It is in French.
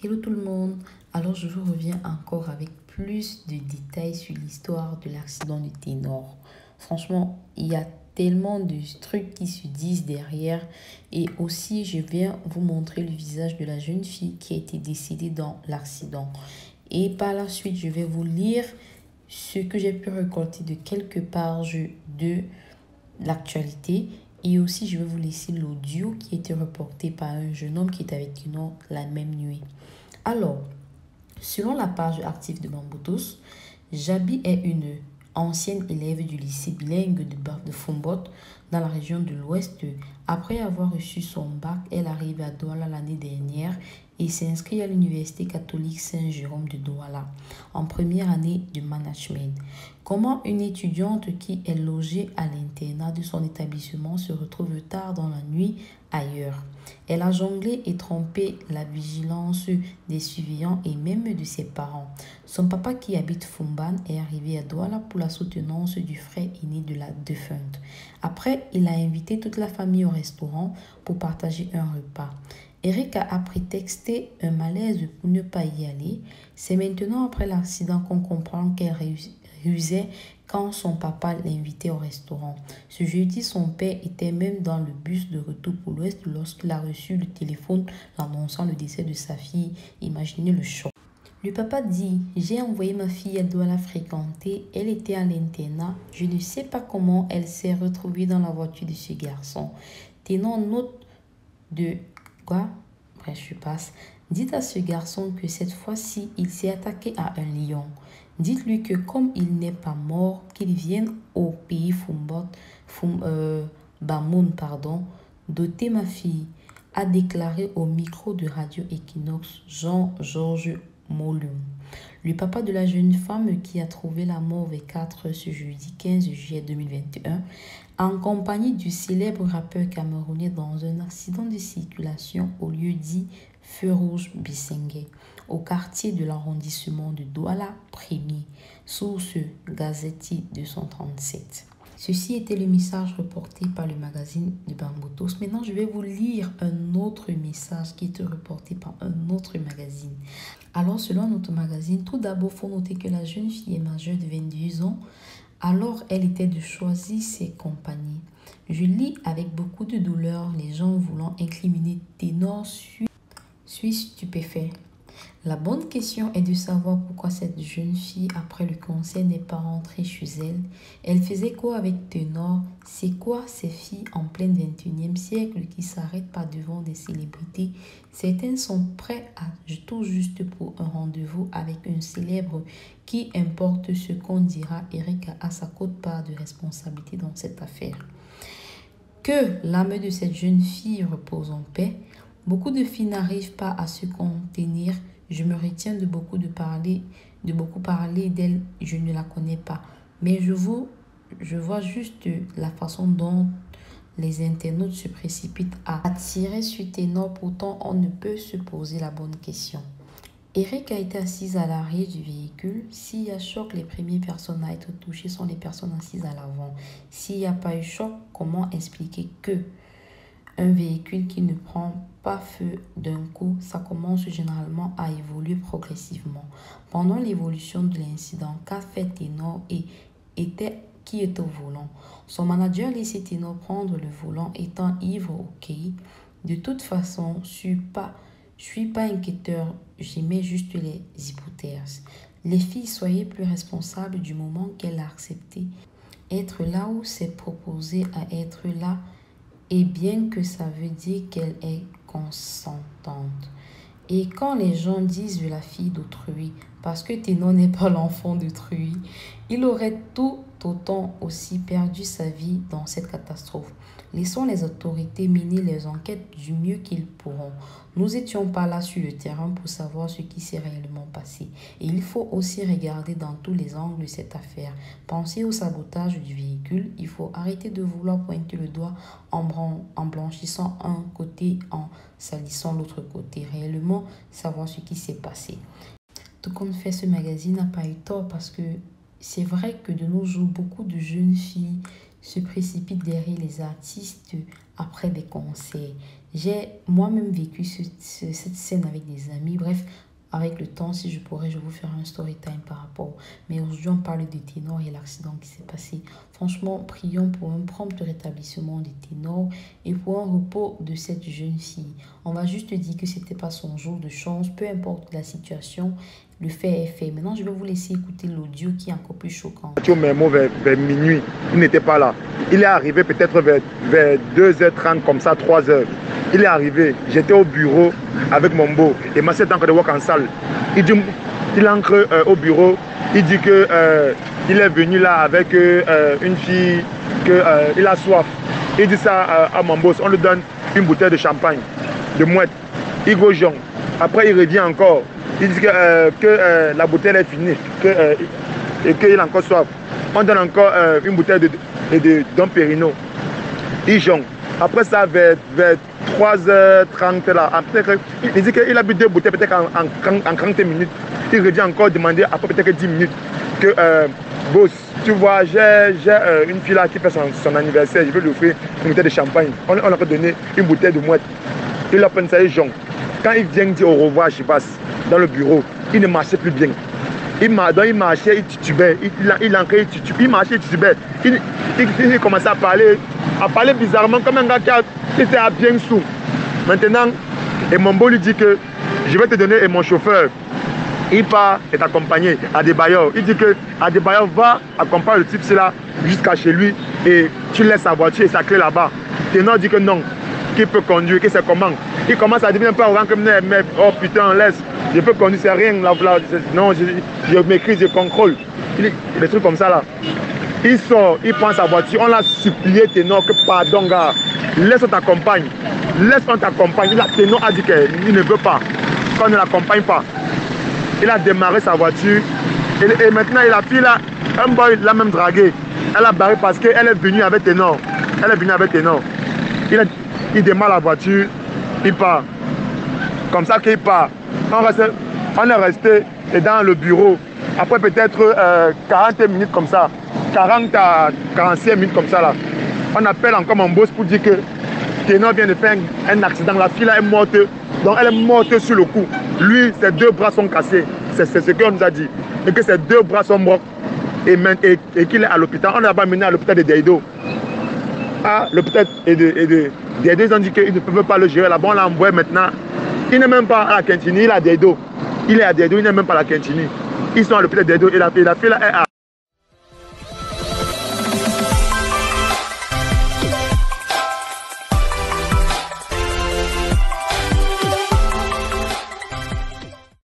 Hello tout le monde, alors je vous reviens encore avec plus de détails sur l'histoire de l'accident du Ténor. Franchement, il y a tellement de trucs qui se disent derrière et aussi je viens vous montrer le visage de la jeune fille qui a été décédée dans l'accident. Et par la suite, je vais vous lire ce que j'ai pu récolter de quelques pages de l'actualité. Et aussi, je vais vous laisser l'audio qui a été reporté par un jeune homme qui était avec nous la même nuit. Alors, selon la page active de Bamboutos, Jabi est une ancienne élève du lycée bilingue de Fombot dans la région de l'Ouest. Après avoir reçu son bac, elle arrive à Douala l'année dernière et s'inscrit à l'Université catholique Saint-Jérôme de Douala en première année de management. Comment une étudiante qui est logée à l'internat de son établissement se retrouve tard dans la nuit ailleurs? Elle a jonglé et trompé la vigilance des surveillants et même de ses parents. Son papa qui habite Fumban est arrivé à Douala pour la soutenance du frère aîné de la défunte. Après, il a invité toute la famille au restaurant pour partager un repas. Eric a prétexté un malaise pour ne pas y aller. C'est maintenant après l'accident qu'on comprend qu'elle rusait quand son papa l'invitait au restaurant. Ce jeudi, son père était même dans le bus de retour pour l'Ouest lorsqu'il a reçu le téléphone l'annonçant le décès de sa fille. Imaginez le choc. Le papa dit, j'ai envoyé ma fille, elle doit la fréquenter, elle était à l'internat, je ne sais pas comment elle s'est retrouvée dans la voiture de ce garçon. Tenant note de quoi? Bref, je passe. Dites à ce garçon que cette fois-ci, il s'est attaqué à un lion. Dites-lui que comme il n'est pas mort, qu'il vienne au pays Bamoun, doter ma fille, a déclaré au micro de Radio Equinox Jean-Georges Molum, le papa de la jeune femme qui a trouvé la mort vers 4 ce jeudi 15 juillet 2021, en compagnie du célèbre rappeur camerounais dans un accident de circulation au lieu dit Feu Rouge Bissengue, au quartier de l'arrondissement de Douala 1er, source Gazeti 237. Ceci était le message reporté par le magazine de Bamboutos. Maintenant, je vais vous lire un autre message qui est reporté par un autre magazine. Alors, selon notre magazine, tout d'abord, il faut noter que la jeune fille est majeure de 22 ans. Alors, elle était de choisir ses compagnies. Je lis avec beaucoup de douleur les gens voulant incriminer Ténor suis stupéfait. La bonne question est de savoir pourquoi cette jeune fille, après le concert, n'est pas rentrée chez elle. Elle faisait quoi avec Ténor? C'est quoi ces filles en plein 21e siècle qui s'arrêtent pas devant des célébrités? Certains sont prêts à tout juste pour un rendez-vous avec un célèbre. Qui importe ce qu'on dira, Eric a sa quote-part de responsabilité dans cette affaire. Que l'âme de cette jeune fille repose en paix. Beaucoup de filles n'arrivent pas à se contenir. Je me retiens de beaucoup parler d'elle. Je ne la connais pas. Mais je vois juste la façon dont les internautes se précipitent à tirer sur Ténor. Pourtant, on ne peut se poser la bonne question. Eric a été assise à l'arrière du véhicule. S'il y a choc, les premières personnes à être touchées sont les personnes assises à l'avant. S'il n'y a pas eu choc, comment expliquer que un véhicule qui ne prend pas feu d'un coup, ça commence généralement à évoluer progressivement. Pendant l'évolution de l'incident, qu'a fait Ténor qui est au volant? Son manager laissait Ténor prendre le volant étant ivre au quai. De toute façon, je suis pas inquiéteur, j'émets juste les hypothèses. Les filles, soyez plus responsables du moment qu'elle a accepté être là où c'est proposé à être là. Et bien que ça veut dire qu'elle est consentante. Et quand les gens disent la fille d'autrui, parce que Ténor n'est pas l'enfant d'autrui, il aurait tout autant aussi perdu sa vie dans cette catastrophe. Laissons les autorités mener les enquêtes du mieux qu'ils pourront. Nous n'étions pas là sur le terrain pour savoir ce qui s'est réellement passé. Et il faut aussi regarder dans tous les angles cette affaire. Pensez au sabotage du véhicule. Il faut arrêter de vouloir pointer le doigt en blanchissant un côté, en salissant l'autre côté. Réellement, savoir ce qui s'est passé. Tout compte fait, ce magazine n'a pas eu tort parce que c'est vrai que de nos jours, beaucoup de jeunes filles se précipitent derrière les artistes après des concerts. J'ai moi-même vécu cette scène avec des amis. Bref, avec le temps, si je pourrais, je vais vous faire un story time par rapport. Mais aujourd'hui, on parle de Ténor et l'accident qui s'est passé. Franchement, prions pour un prompt rétablissement de Ténor et pour un repos de cette jeune fille. On va juste dire que c'était pas son jour de chance, peu importe la situation. Le fait est fait. Maintenant, je vais vous laisser écouter l'audio qui est encore plus choquant. Vers minuit, il n'était pas là. Il est arrivé peut-être vers 2h30, comme ça, 3h. Il est arrivé, j'étais au bureau avec mon beau. Et ma sœur est encore de work en salle. Il entre au bureau, il dit que il est venu là avec une fille, qu'il a soif. Il dit ça à mon boss, on lui donne une bouteille de champagne, de mouette. Il go Jean. Après, il revient encore. Il dit que la bouteille est finie et qu'il a encore soif. On donne encore une bouteille de Dom Périno. Il jonge. Après ça, vers 3h30, là, après, il dit qu'il a bu 2 bouteilles peut-être en 30 minutes. Il revient encore demander après peut-être 10 minutes que boss, tu vois, j'ai une fille là qui fait son anniversaire, je vais lui offrir une bouteille de champagne. On lui a donné une bouteille de mouette. Il a pris ça et jonge. Quand il vient dire au revoir, je passe dans le bureau, il ne marchait plus bien. Il marchait, il titubait, il entrait, il marchait, il titubait. Il commençait à parler bizarrement comme un gars qui était à bien sous. Maintenant, et mon beau lui dit que je vais te donner mon chauffeur. Il part et t'accompagner à Adebayor. Il dit que Adebayor va accompagner le type là jusqu'à chez lui et tu laisses sa voiture et sa clé là-bas. Ténor dit que non, qu'il peut conduire, que c'est comment. Il commence à devenir un peu arrogant comme mais oh putain, laisse, je peux conduire, c'est rien là, non, je maîtrise, je contrôle. Des trucs comme ça là. Il sort, il prend sa voiture, on l'a supplié Ténor que pardon gars, laisse-moi t'accompagne. Laisse-moi t'accompagne. Ténor a dit qu'il ne veut pas, qu'on ne l'accompagne pas. Il a démarré sa voiture et maintenant il a pris là, un boy l'a même dragué. Elle a barré parce qu'elle est venue avec Ténor. Elle est venue avec Ténor. Il démarre la voiture, il part. Comme ça qu'il part. On est resté dans le bureau. Après peut-être 40 minutes comme ça. 40 à 45 minutes comme ça là. On appelle encore mon boss pour dire que Ténor vient de faire un accident. La fille là est morte. Donc elle est morte sur le coup. Lui, ses 2 bras sont cassés. C'est ce qu'on nous a dit. Et que ses 2 bras sont morts. Et qu'il est à l'hôpital. On l'a pas mené à l'hôpital de Deido. À l'hôpital de Deido, ils ont dit qu'ils ne peuvent pas le gérer là-bas. On l'a envoyé maintenant. Il n'est même pas à la Quintini, il est à Deido. Il est à Deido, il n'est même pas à la Quintini. Ils sont à l'hôpital de Deido et la fille là est à